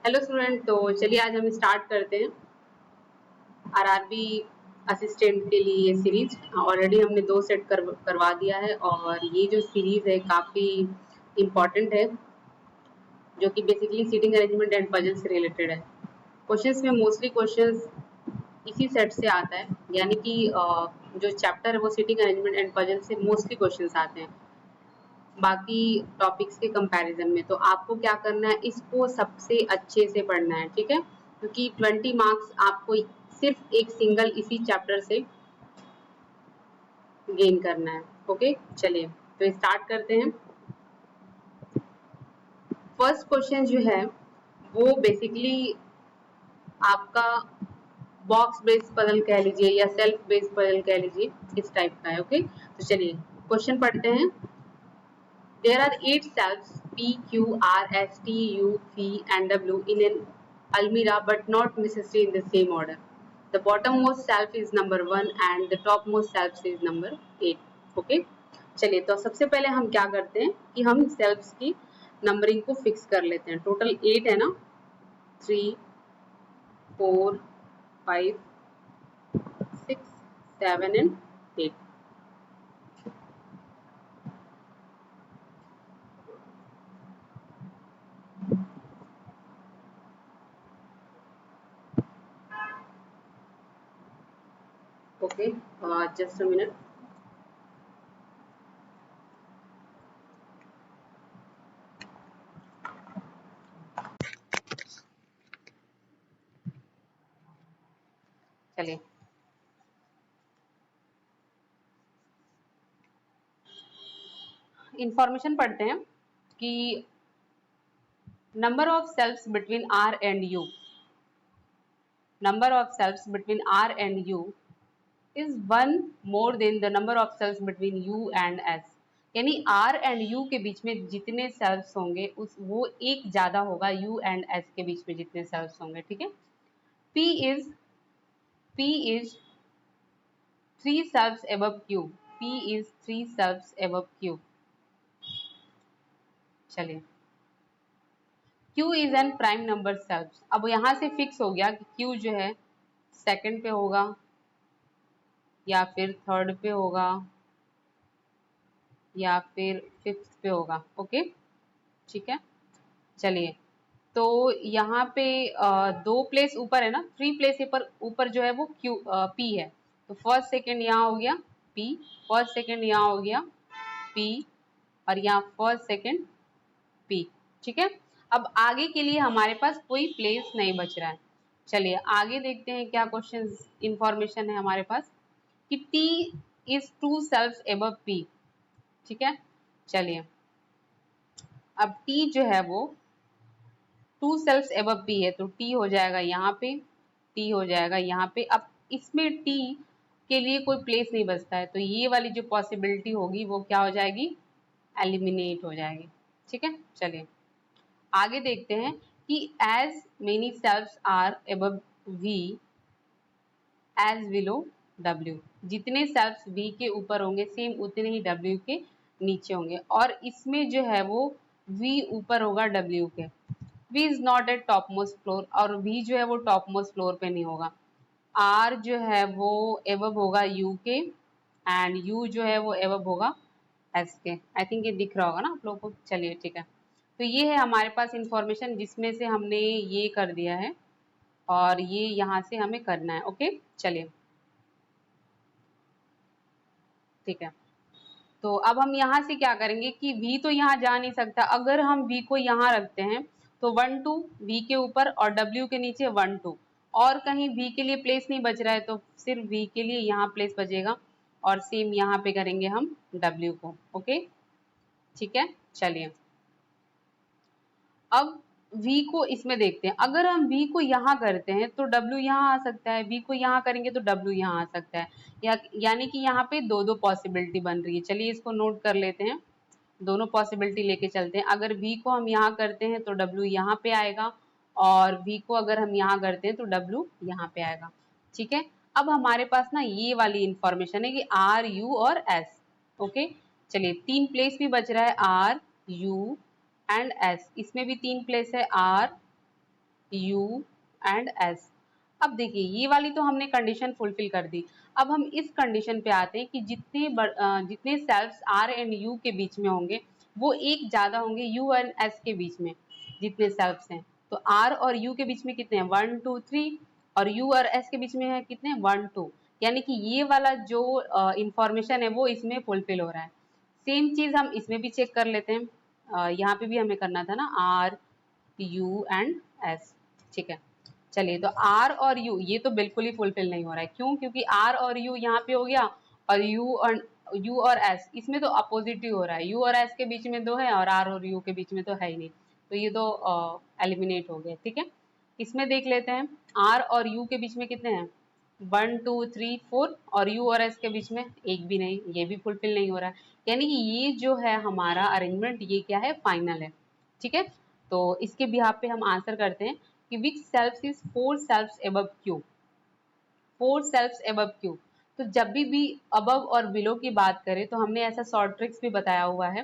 Hello student, तो चलिए आज हम स्टार्ट करते हैं आरआरबी असिस्टेंट के लिए ये सीरीज। ऑलरेडी हमने 2 सेट करवा दिया है और ये जो सीरीज है काफ़ी इम्पॉर्टेंट है, जो कि basically seating arrangement and puzzle से रिलेटेड है। क्वेश्चंस में मोस्टली क्वेश्चंस इसी सेट से आता है, यानी कि जो चैप्टर है वो सीटिंग अरेंजमेंट एंड पजल से मोस्टली क्वेश्चंस आते हैं बाकी टॉपिक्स के कंपैरिजन में। तो आपको क्या करना है, इसको सबसे अच्छे से पढ़ना है, ठीक है, क्योंकि 20 मार्क्स आपको सिर्फ एक सिंगल इसी चैप्टर से गेन करना है। ओके, चलिए तो स्टार्ट करते हैं। फर्स्ट क्वेश्चन जो है वो बेसिकली आपका बॉक्स बेस्ड पजल कह लीजिए या सेल्फ बेस्ड पजल कह लीजिए, इस टाइप का है। ओके, तो चलिए क्वेश्चन पढ़ते हैं। There are 8 shelves P, Q, R, S, T, U, V and W in an almirah but not necessarily in the same order. The bottommost shelf is number 1 and the topmost shelf is number 8. Okay? चलिए तो सबसे पहले हम क्या करते हैं कि हम शेल्फ्स की नंबरिंग को फिक्स कर लेते हैं। टोटल 8 है ना, 3, 4, 5, 6, 7 and 8। Okay, just a minute. चलिए इंफॉर्मेशन पढ़ते हैं कि number of cells between R and U, number of cells between R and U is 1 more than the number of cells between U and S। यानी R and U के बीच में जितने sales होंगे उस वो एक ज्यादा होगा U and S के बीच में जितने सेल्स होंगे, ठीक है। P is 3 cells above Q, P is 3 cells above Q। चलिए Q is an prime number cells. अब यहाँ से फिक्स हो गया कि Q जो है सेकंड पे होगा या फिर थर्ड पे होगा या फिर फिफ्थ पे होगा। ओके, ठीक है। चलिए तो यहाँ पे 2 प्लेस ऊपर है ना, 3 प्लेस ऊपर जो है वो P है। तो फर्स्ट सेकंड यहाँ हो गया P, फर्स्ट सेकंड यहाँ हो गया P और यहाँ फर्स्ट सेकंड P, ठीक है। अब आगे के लिए हमारे पास कोई प्लेस नहीं बच रहा है। चलिए आगे देखते हैं क्या क्वेश्चन इंफॉर्मेशन है हमारे पास कि T is 2 cells above P, ठीक है। चलिए अब T जो है वो 2 सेल्स एबव P है, तो T हो जाएगा यहाँ पे, T हो जाएगा यहाँ पे। अब इसमें T के लिए कोई प्लेस नहीं बचता है, तो ये वाली जो पॉसिबिलिटी होगी वो क्या हो जाएगी, एलिमिनेट हो जाएगी, ठीक है। चलिए आगे देखते हैं कि as many cells are above V as below W, जितने सेल्स V के ऊपर होंगे सेम उतने ही W के नीचे होंगे। और इसमें जो है वो V ऊपर होगा W के। V is not at top most floor, और V जो है वो टॉप मोस्ट फ्लोर पे नहीं होगा। R जो है वो एबव होगा U के एंड U जो है वो एबव होगा S के। आई थिंक ये दिख रहा होगा ना आप लोगों को। चलिए ठीक है, तो ये है हमारे पास इंफॉर्मेशन जिसमें से हमने ये कर दिया है और ये यहाँ से हमें करना है। ओके चलिए ठीक है, तो अब हम यहाँ से क्या करेंगे कि V तो यहाँ जा नहीं सकता। अगर हम V को यहाँ रखते हैं तो 1 2 V के ऊपर और W के नीचे 1 2, और कहीं V के लिए प्लेस नहीं बच रहा है तो सिर्फ V के लिए यहाँ प्लेस बचेगा और सेम यहाँ पे करेंगे हम W को। ओके ठीक है, चलिए अब V को इसमें देखते हैं। अगर हम V को यहाँ करते हैं तो W यहाँ आ सकता है, V को यहाँ करेंगे तो W यहाँ आ सकता है, यानी कि यहाँ पे दो पॉसिबिलिटी बन रही है। चलिए इसको नोट कर लेते हैं, दोनों पॉसिबिलिटी लेके चलते हैं। अगर V को हम यहाँ करते हैं तो W यहाँ पे आएगा और V को अगर हम यहाँ करते हैं तो W यहाँ पे आएगा, ठीक है। अब हमारे पास ना ये वाली इंफॉर्मेशन है कि R U और S। ओके चलिए 3 प्लेस भी बच रहा है, R U एंड S, इसमें भी 3 प्लेस है, R U एंड S। अब देखिए ये वाली तो हमने कंडीशन फुलफिल कर दी। अब हम इस कंडीशन पे आते हैं कि जितने सेल्फ्स R एंड U के बीच में होंगे वो एक ज्यादा होंगे U एंड S के बीच में जितने सेल्फ्स हैं। तो R और U के बीच में कितने हैं, 1 2 3, और U और S के बीच में है कितने, 1 2। यानी कि ये वाला जो इंफॉर्मेशन है वो इसमें फुलफिल हो रहा है। सेम चीज हम इसमें भी चेक कर लेते हैं। यहाँ पे भी हमें करना था ना, R U एंड S। ठीक है, चलिए तो R और U ये तो बिल्कुल ही फुलफिल नहीं हो रहा है। क्यों? क्योंकि R और U यहाँ पे हो गया, और U और S इसमें तो अपोजिट ही हो रहा है। U और S के बीच में 2 है और R और U के बीच में तो है ही नहीं, तो ये तो एलिमिनेट हो गया। ठीक है, इसमें देख लेते हैं R और U के बीच में कितने हैं, 1 2 3 4, और U और S के बीच में एक भी नहीं, ये भी फुलफिल नहीं हो रहा है। यानी कि ये जो है हमारा अरेंजमेंट ये क्या है, फाइनल है। ठीक है, तो इसके बिहाफ पे हम आंसर करते हैं कि which cells is 4 cells above Q, 4 cells above Q। तो जब भी अबव और बिलो की बात करें तो हमने ऐसा शॉर्ट ट्रिक्स भी बताया हुआ है,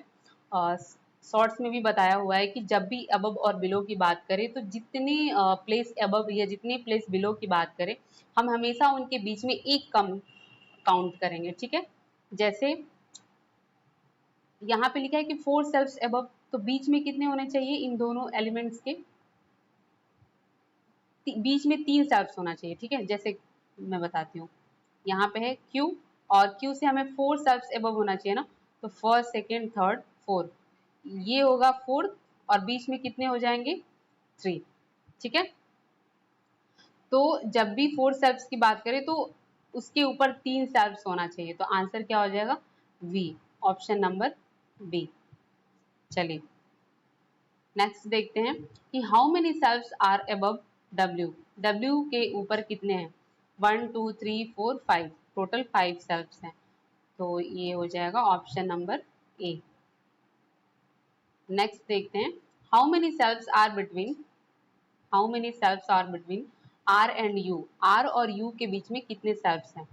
शॉर्ट्स में भी बताया हुआ है कि जब भी अबव और बिलो की बात करें तो जितने प्लेस अबव या जितने प्लेस बिलो की बात करें हम हमेशा उनके बीच में एक कम काउंट करेंगे। ठीक है, जैसे यहाँ पे लिखा है कि 4 सेल्फ्स अबव, तो बीच में कितने होने चाहिए इन दोनों एलिमेंट्स के, बीच में 3 सेल्फ्स होना चाहिए। ठीक है, जैसे मैं बताती हूँ, यहाँ पे है Q और Q से हमें 4 सेल्फ्स अबव होना चाहिए ना, तो फर्स्ट सेकेंड थर्ड फोर्थ, ये होगा फोर्थ, और बीच में कितने हो जाएंगे, 3। ठीक है, तो जब भी 4 सेल्फ्स की बात करें तो उसके ऊपर 3 सेल्फ्स होना चाहिए, तो आंसर क्या हो जाएगा, V, ऑप्शन नंबर बी। चलिए नेक्स्ट देखते हैं कि how many cells are above W, W के ऊपर कितने हैं, 1 2 3 4 5, टोटल 5 सेल्फ्स हैं, तो ये हो जाएगा ऑप्शन नंबर ए। नेक्स्ट देखते हैं how many cells are between, how many cells are between R and U, R और U के बीच में कितने सेल्फ्स हैं,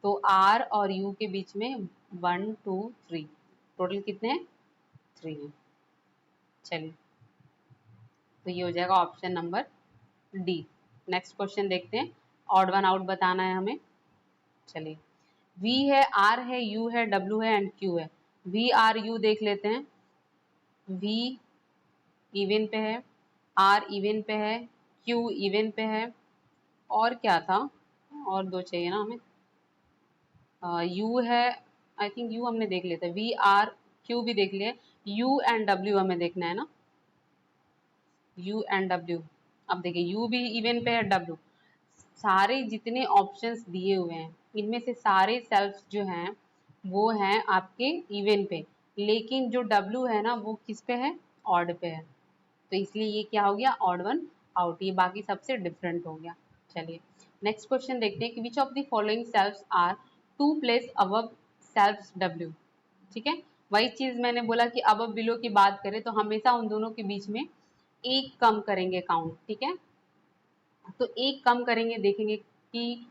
तो R और U के बीच में 1 2 3, टोटल कितने हैं, 3 हैं। चलिए तो ये हो जाएगा option number D. Next question देखते हैं, ऑड वन आउट बताना है हमें। चलिए V है, R है, U है, W है एंड Q है। V R U देख लेते हैं, V इवन पे है, R इवन पे है, Q इवन पे है, और क्या था, और 2 चाहिए ना हमें, U है, आई थिंक U हमने देख लेते हैं, V R Q भी देख लिया, U एंड W हमें देखना है ना, U एंड W। अब देखिए U भी इवन पे है, W, सारे जितने ऑप्शंस दिए हुए हैं इनमें से सारे सेल्फ्स जो हैं वो हैं आपके इवन पे, लेकिन जो W है ना वो किस पे है, ऑड पे है, तो इसलिए ये क्या हो गया, ऑड वन आउट, ये बाकी सबसे डिफरेंट हो गया। चलिए नेक्स्ट क्वेश्चन देखते हैं कि which of the following cells are 2 place above cells W। ठीक है, वही चीज मैंने बोला कि अबव बिलो की बात करें तो हमेशा उन दोनों के बीच में एक कम करेंगे काउंट। ठीक है, तो एक कम करेंगे, देखेंगे कि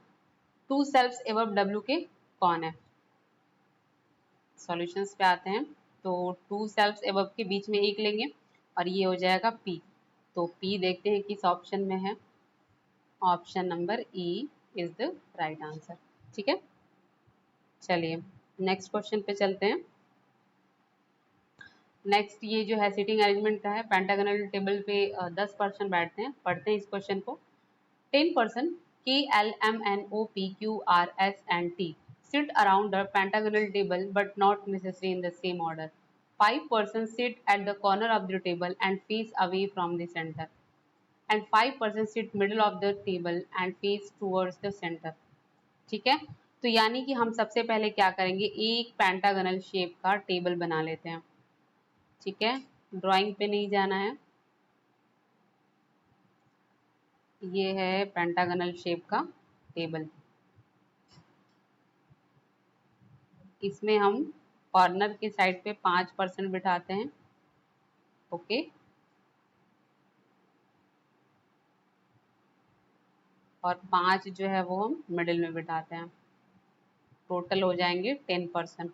2 सेल्फ्स अबव W के कौन है। सॉल्यूशंस पे आते हैं, तो 2 सेल्फ्स अबव के बीच में एक लेंगे और ये हो जाएगा P, तो P देखते हैं किस ऑप्शन में है, option number E is the right answer. ठीक है, चलिए नेक्स्ट क्वेश्चन पे चलते हैं। नेक्स्ट ये जो है सिटिंग अरेंजमेंट का है, पेंटागनल टेबल पे 10 पर्सन बैठते हैं, पढ़ते हैं इस क्वेश्चन को। 10 person K, L, M, N, O, P, Q, R, S and T sit around the pentagonal table but not necessarily in the same order. 5 persons sit at the corner of the table and face away from the center. And 5 persons sit middle of the table and face towards the center. ठीक है, तो यानी कि हम सबसे पहले क्या करेंगे, एक पेंटागनल शेप का टेबल बना लेते हैं। ठीक है, ड्राइंग पे नहीं जाना है, ये है पेंटागनल शेप का टेबल। इसमें हम कॉर्नर के साइड पे 5 पर्सन बिठाते हैं। ओके, और 5 जो है वो हम मिडिल में बिठाते हैं, टोटल हो जाएंगे 10 पर्सन।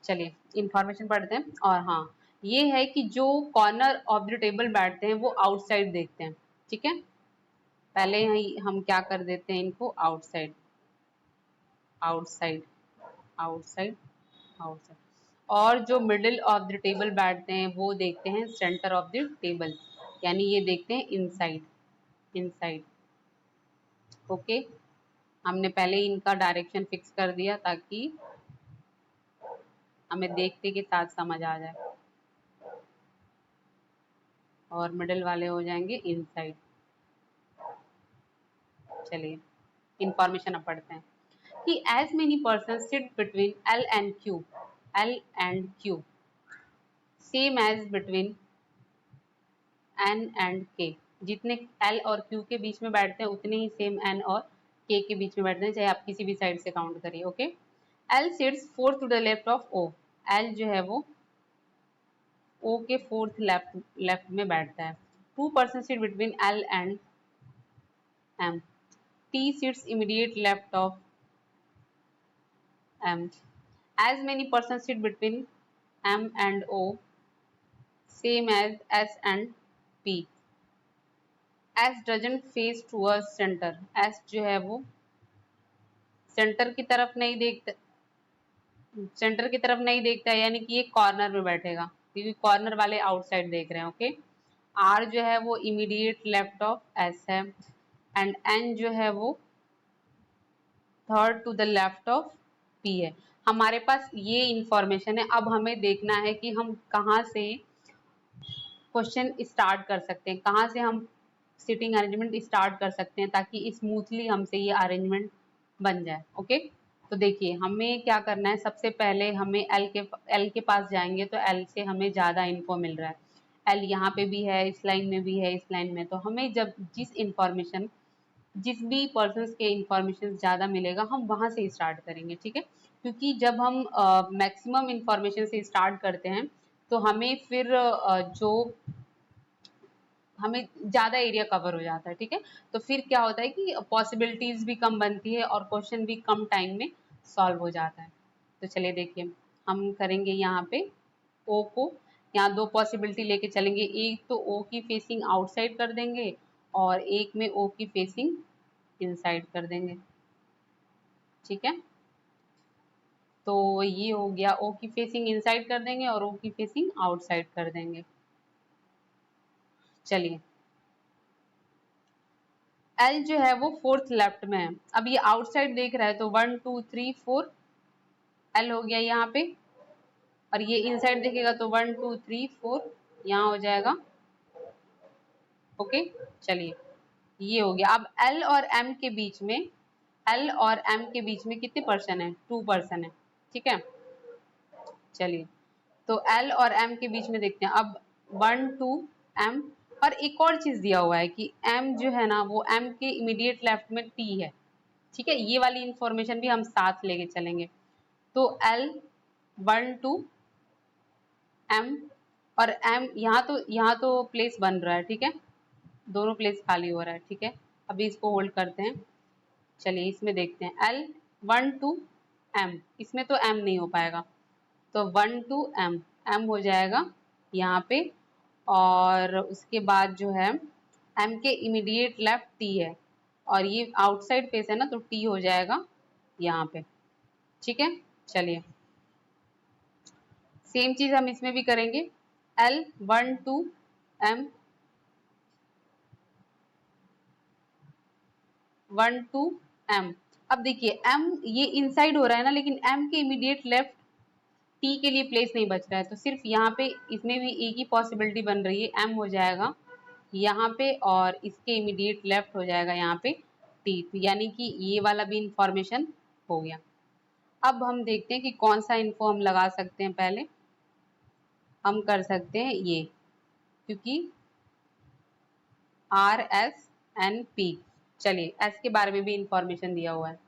चलिए इंफॉर्मेशन पढ़ते हैं, और हाँ ये है कि जो कॉर्नर ऑफ द टेबल बैठते हैं वो आउटसाइड देखते हैं, ठीक है। पहले हम क्या कर देते हैं, इनको आउटसाइड आउटसाइड आउटसाइड आउटसाइड। और जो मिडिल ऑफ द टेबल बैठते हैं वो देखते हैं सेंटर ऑफ द टेबल, यानी ये देखते हैं इनसाइड इनसाइड। ओके, हमने पहले ही इनका डायरेक्शन फिक्स कर दिया ताकि हमें देखते के साथ समझ आ जाए। और मिडिल वाले हो जाएंगे इनसाइड। चलिए इंफॉर्मेशन अब पढ़ते हैं कि as many person sit between L and Q same as between N and K. जितने एल और क्यू के बीच में बैठते हैं उतने ही सेम एन और के बीच में बैठते हैं, चाहे आप किसी भी साइड से काउंट करिए। Okay, L sits fourth to the left of O. L जो है वो ओ के फोर्थ लेफ्ट में बैठता है। Two person sit between L and M. T sits immediate left of M. As many person sit between M and O same as S and P. S doesn't face towards centre. S जो है वो centre की तरफ नहीं देखता, centre की तरफ नहीं देखता है, यानी कि ये कॉर्नर में बैठेगा क्योंकि कॉर्नर वाले आउटसाइड देख रहे हैं। ओके, आर जो है वो इमीडिएट लेफ्ट ऑफ एस है एंड एन जो है वो third to the left of P है। हमारे पास ये इंफॉर्मेशन है। अब हमें देखना है कि हम कहाँ से क्वेश्चन स्टार्ट कर सकते हैं, कहाँ से हम सिटिंग अरेंजमेंट स्टार्ट कर सकते हैं ताकि स्मूथली हमसे ये अरेंजमेंट बन जाए। ओके, तो देखिए हमें क्या करना है, सबसे पहले हमें एल के पास जाएंगे तो एल से हमें ज़्यादा इन्फो मिल रहा है। एल यहाँ पे भी है, इस लाइन में भी है, इस लाइन में। तो हमें जब जिस भी पर्सन के इंफॉर्मेशन ज़्यादा मिलेगा हम वहाँ से स्टार्ट करेंगे, ठीक है। क्योंकि जब हम मैक्सिमम इंफॉर्मेशन से स्टार्ट करते हैं तो हमें फिर जो हमें ज़्यादा एरिया कवर हो जाता है, ठीक है। तो फिर क्या होता है कि पॉसिबिलिटीज़ भी कम बनती है और क्वेश्चन भी कम टाइम में सॉल्व हो जाता है। तो चलिए देखिए हम करेंगे यहाँ पे ओ को, यहाँ दो पॉसिबिलिटी लेके चलेंगे। एक तो ओ की फेसिंग आउटसाइड कर देंगे और एक में ओ की फेसिंग इनसाइड कर देंगे, ठीक है। तो ये हो गया, ओ की फेसिंग इनसाइड कर देंगे और ओ की फेसिंग आउटसाइड कर देंगे। चलिए एल जो है वो फोर्थ लेफ्ट में है। अब ये आउटसाइड देख रहा है तो 1 2 3 4 एल हो गया यहाँ पे, और ये इनसाइड देखेगा तो 1 2 3 4 यहाँ हो जाएगा। ओके, चलिए ये हो गया। अब एल और एम के बीच में, एल और एम के बीच में कितने पर्सन है, 2 पर्सन है, ठीक है। चलिए तो एल और एम के बीच में देखते हैं। अब 1 2 एम, और एक और चीज दिया हुआ है कि एम जो है ना वो एम के इमीडिएट लेफ्ट में टी है, ठीक है। ये वाली इंफॉर्मेशन भी हम साथ लेके चलेंगे। तो एल 1 2 एम, और एम यहाँ तो प्लेस बन रहा है, ठीक है। दोनों प्लेस खाली हो रहा है, ठीक है। अभी इसको होल्ड करते हैं। चलिए इसमें देखते हैं एल 1 2 एम, इसमें तो एम नहीं हो पाएगा तो 1 2 एम, एम हो जाएगा यहाँ पे। और उसके बाद जो है एम के इमीडिएट लेफ्ट टी है और ये आउटसाइड फेस है ना तो टी हो जाएगा यहाँ पे, ठीक है। चलिए सेम चीज हम इसमें भी करेंगे। L 1 2 M 1 2 M. अब देखिए एम ये इनसाइड हो रहा है ना, लेकिन एम के इमीडिएट लेफ्ट टी के लिए प्लेस नहीं बच रहा है तो सिर्फ यहाँ पे इसमें भी एक ही पॉसिबिलिटी बन रही है, एम हो जाएगा यहाँ पे और इसके इमीडिएट लेफ्ट हो जाएगा यहाँ पे टी। तो यानी कि ये वाला भी इंफॉर्मेशन हो गया। अब हम देखते हैं कि कौन सा इन्फो हम लगा सकते हैं। पहले हम कर सकते हैं ये, क्योंकि आर एस एन पी। चलिए एस के बारे में भी इंफॉर्मेशन दिया हुआ है।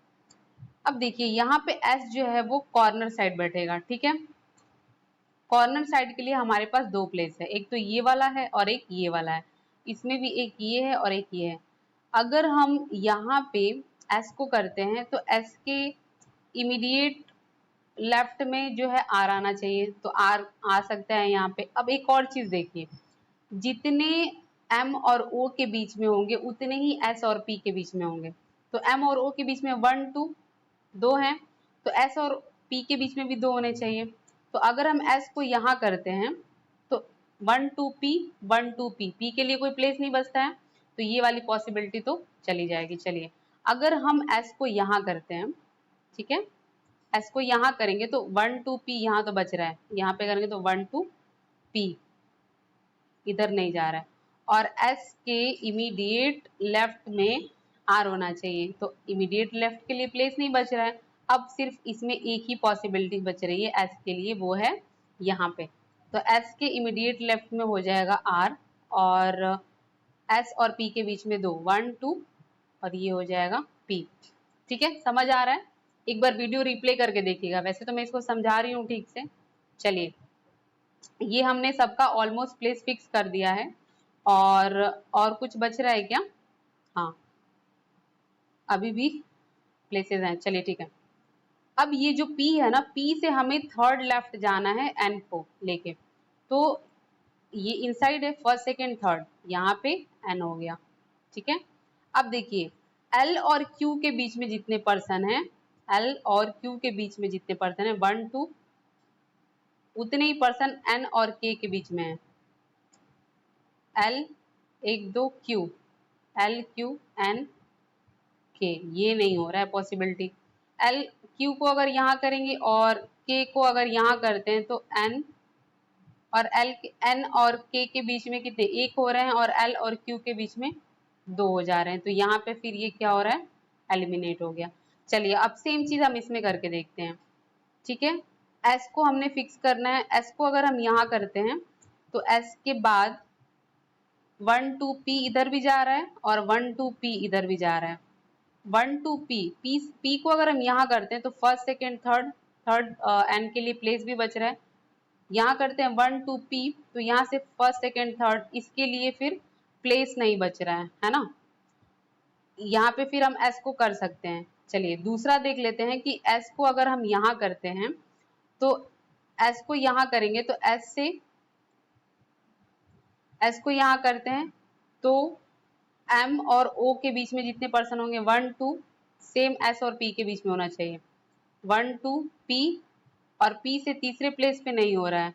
अब देखिए यहाँ पे एस जो है वो कॉर्नर साइड बैठेगा, ठीक है। कॉर्नर साइड के लिए हमारे पास दो प्लेस है, एक तो ये वाला है और एक ये वाला है। इसमें भी एक ये है और एक ये है। अगर हम यहाँ पे एस को करते हैं तो एस के इमीडिएट लेफ्ट में जो है आर आना चाहिए, तो आर आ सकता है यहाँ पे। अब एक और चीज देखिए, जितने एम और ओ के बीच में होंगे उतने ही एस और पी के बीच में होंगे। तो एम और ओ के बीच में 1 2 दो हैं, तो एस और पी के बीच में भी दो होने चाहिए। तो अगर हम एस को यहाँ करते हैं तो 1 2 पी 1 2 पी, पी के लिए कोई प्लेस नहीं बचता है, तो ये वाली पॉसिबिलिटी तो चली जाएगी। चलिए अगर हम एस को यहाँ करते हैं, ठीक है, एस को यहाँ करेंगे तो 1 2 पी यहाँ तो बच रहा है, यहाँ पे करेंगे तो 1 2 पी इधर नहीं जा रहा है, और एस के इमीडिएट लेफ्ट में आर होना चाहिए, तो इमीडिएट लेफ्ट के लिए प्लेस नहीं बच रहा है। अब सिर्फ इसमें एक ही पॉसिबिलिटी बच रही है एस के लिए, वो है यहाँ पे। तो एस के इमीडिएट लेफ्ट में हो जाएगा आर, और एस और पी के बीच में दो, 1 2, और ये हो जाएगा पी। ठीक है, समझ आ रहा है? एक बार वीडियो रिप्ले करके देखिएगा, वैसे तो मैं इसको समझा रही हूँ ठीक से। चलिए, ये हमने सबका ऑलमोस्ट प्लेस फिक्स कर दिया है, और कुछ बच रहा है क्या? हाँ, अभी भी प्लेसेस हैं। चलिए ठीक है, अब ये जो P है ना, P से हमें थर्ड लेफ्ट जाना है N को लेके, तो ये इनसाइड है फर्स्ट सेकेंड थर्ड, यहाँ पे N हो गया। ठीक है, अब देखिए L और Q के बीच में जितने पर्सन हैं, L और Q के बीच में जितने पर्सन हैं 1 2, उतने ही पर्सन N और K के बीच में है। L 1 2 Q, L Q N K, ये नहीं हो रहा है पॉसिबिलिटी। L Q को अगर यहाँ करेंगे और K को अगर यहाँ करते हैं तो N और N और K के बीच में कितने, एक हो रहे हैं, और L और Q के बीच में दो हो जा रहे हैं, तो यहाँ पे फिर ये क्या हो रहा है, एलिमिनेट हो गया। चलिए अब सेम चीज हम इसमें करके देखते हैं। ठीक है, S को हमने फिक्स करना है, S को अगर हम यहाँ करते हैं तो S के बाद 1 2 P इधर भी जा रहा है और 1 2 P इधर भी जा रहा है। 1 2 P को अगर हम यहाँ करते हैं तो first second third, third N के लिए प्लेस भी बच रहा है। यहाँ करते हैं 1 2 P, तो यहाँ से फर्स्ट सेकेंड थर्ड, इसके लिए फिर प्लेस नहीं बच रहा है ना। यहाँ पे फिर हम S को कर सकते हैं। चलिए दूसरा देख लेते हैं कि S को अगर हम यहाँ करते हैं तो S को यहाँ करेंगे तो S को यहाँ करते हैं तो M और O के बीच में जितने पर्सन होंगे 1 2, सेम S और P के बीच में होना चाहिए, 1 2 P, और P से तीसरे प्लेस पे नहीं हो रहा है।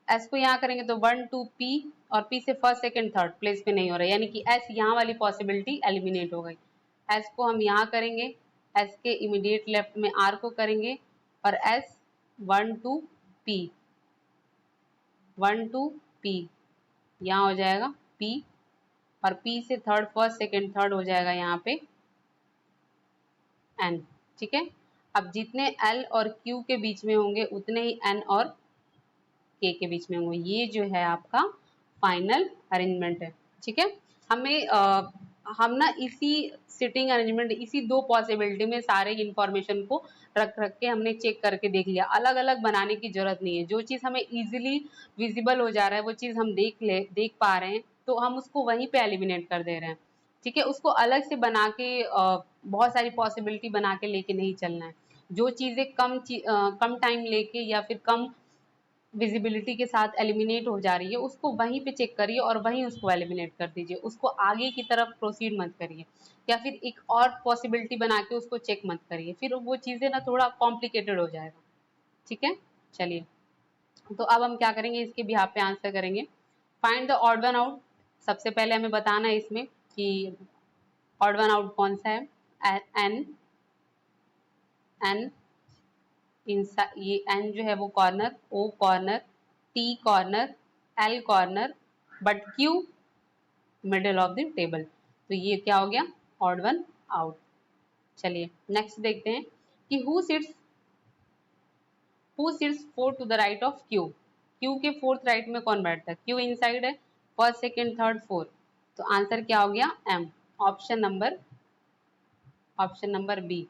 S को यहाँ करेंगे तो 1 2 P, और P से फर्स्ट सेकेंड थर्ड प्लेस पे नहीं हो रहा है, यानी कि S यहाँ वाली पॉसिबिलिटी एलिमिनेट हो गई। S को हम यहाँ करेंगे, S के इमीडिएट लेफ्ट में R को करेंगे, और S 1 2 P 1 2 P यहाँ हो जाएगा P, और P से थर्ड फर्स्ट सेकेंड थर्ड हो जाएगा यहाँ पे N। ठीक है, अब जितने L और Q के बीच में होंगे उतने ही N और K के बीच में होंगे। ये जो है आपका फाइनल अरेंजमेंट है। ठीक है, हम ना इसी सिटिंग अरेंजमेंट, इसी दो पॉसिबिलिटी में सारे इंफॉर्मेशन को रख के हमने चेक करके देख लिया। अलग अलग बनाने की जरूरत नहीं है, जो चीज़ हमें इजीली विजिबल हो जा रहा है, वो चीज़ हम देख पा रहे हैं, तो हम उसको वहीं पे एलिमिनेट कर दे रहे हैं। ठीक है, उसको अलग से बना के बहुत सारी पॉसिबिलिटी बना के लेके नहीं चलना है। जो चीज़ें कम टाइम लेके या फिर कम विजिबिलिटी के साथ एलिमिनेट हो जा रही है, उसको वहीं पे चेक करिए और वहीं उसको एलिमिनेट कर दीजिए, उसको आगे की तरफ प्रोसीड मत करिए, या फिर एक और पॉसिबिलिटी बना के उसको चेक मत करिए, फिर वो चीज़ें ना थोड़ा कॉम्प्लिकेटेड हो जाएगा। ठीक है, चलिए तो अब हम क्या करेंगे, इसके बिहाफ पे आंसर करेंगे। Find the odd one out. सबसे पहले हमें बताना है इसमें कि ऑड वन आउट कौन सा है। एन एन ये एन जो है वो corner, O corner, T corner, L corner, but Q middle of the table, तो ये क्या हो गया, ऑड वन आउट। चलिए नेक्स्ट देखते हैं कि who sits fourth to the right of Q. Q के फोर्थ राइट में कौन बैठता है, क्यू इनसाइड है, फर्स्ट सेकेंड थर्ड फोर्थ, तो आंसर क्या हो गया, M, option number B.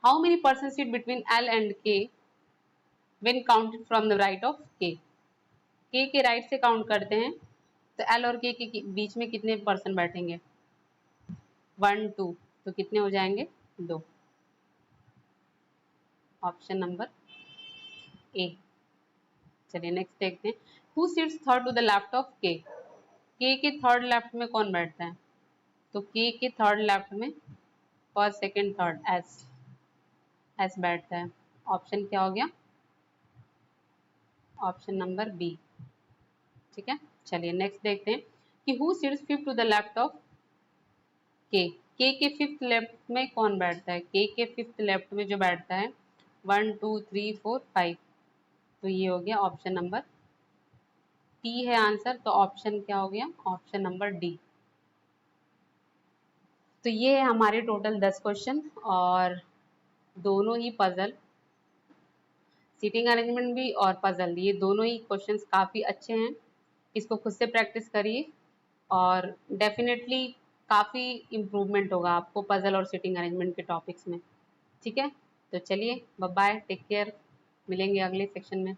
How many person seat between L and के when counted from the right of k। k के राइट से काउंट करते हैं तो l और k के बीच में कितने पर्सन बैठेंगे, 1 2, तो कितने हो जाएंगे, 2। Option number A. चलिए नेक्स्ट देखते हैं, who sits third to the left of K. K third left में कौन बैठता है? तो के थर्ड लेफ्ट में first second third S, S बैठता है। ऑप्शन क्या हो गया? Option number B. ठीक है, चलिए नेक्स्ट देखते हैं कि who sits fifth to the left of K. K fifth left में कौन बैठता है? के फिफ्थ लेफ्ट में जो बैठता है 1 2 3 4 5, तो ये हो गया ऑप्शन नंबर टी है आंसर। तो ऑप्शन क्या हो गया? Option number D. तो ये है हमारे टोटल 10 क्वेश्चन और दोनों ही पजल, सीटिंग अरेंजमेंट भी और पजल, ये दोनों ही क्वेश्चंस काफ़ी अच्छे हैं। इसको खुद से प्रैक्टिस करिए और डेफिनेटली काफ़ी इम्प्रूवमेंट होगा आपको पजल और सीटिंग अरेंजमेंट के टॉपिक्स में। ठीक है, तो चलिए बाय बाय, टेक केयर, मिलेंगे अगले सेक्शन में।